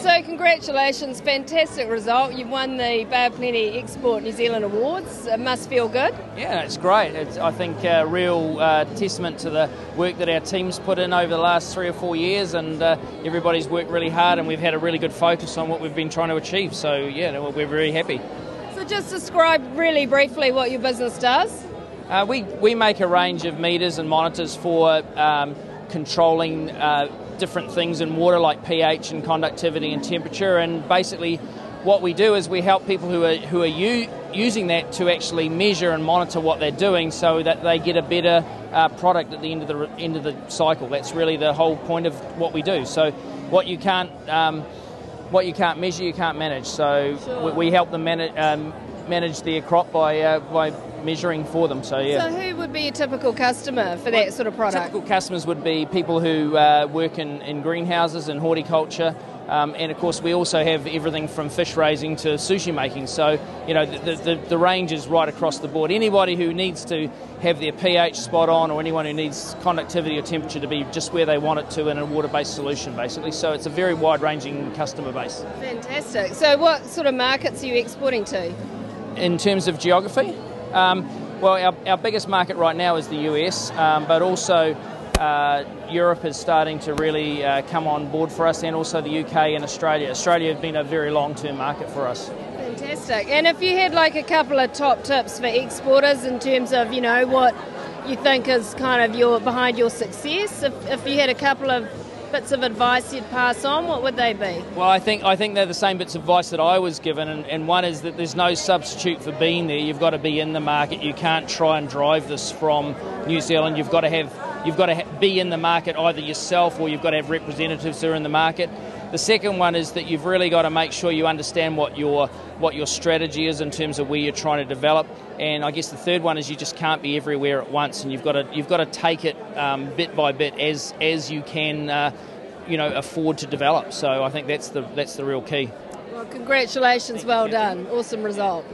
So congratulations, fantastic result. You've won the Bay of Plenty Export New Zealand Awards. It must feel good. Yeah, it's great. It's, I think, a real testament to the work that our team's put in over the last 3 or 4 years, and everybody's worked really hard, and we've had a really good focus on what we've been trying to achieve. So yeah, we're very happy. So just describe really briefly what your business does. We make a range of meters and monitors for controlling different things in water, like pH and conductivity and temperature, and basically what we do is we help people who are using that to actually measure and monitor what they're doing so that they get a better product at the end of the cycle. That's really the whole point of what we do. So what you can't measure, you can't manage. So sure. we help them manage their crop by measuring for them. So yeah. So who would be a typical customer for that sort of product? Typical customers would be people who work in greenhouses and horticulture, and of course we also have everything from fish raising to sushi making. So you know the range is right across the board. Anybody who needs to have their pH spot on, or anyone who needs conductivity or temperature to be just where they want it to in a water-based solution, basically. So it's a very wide-ranging customer base. Fantastic. So what sort of markets are you exporting to? In terms of geography, well, our biggest market right now is the US, but also Europe is starting to really come on board for us, and also the UK and Australia. Australia has been a very long-term market for us. Fantastic. And if you had like a couple of top tips for exporters in terms of, you know, what you think is kind of behind your success, if you had a couple of bits of advice you'd pass on, what would they be? Well, I think they're the same bits of advice that I was given, and one is that there's no substitute for being there. You've got to be in the market. You can't try and drive this from New Zealand. You've got to be in the market either yourself, or you've got to have representatives who are in the market. The second one is that you've really got to make sure you understand what your strategy is in terms of where you're trying to develop. And I guess the third one is you just can't be everywhere at once, and you've got to take it bit by bit as you can afford to develop. So I think that's the real key. Well, congratulations, well done. Awesome result.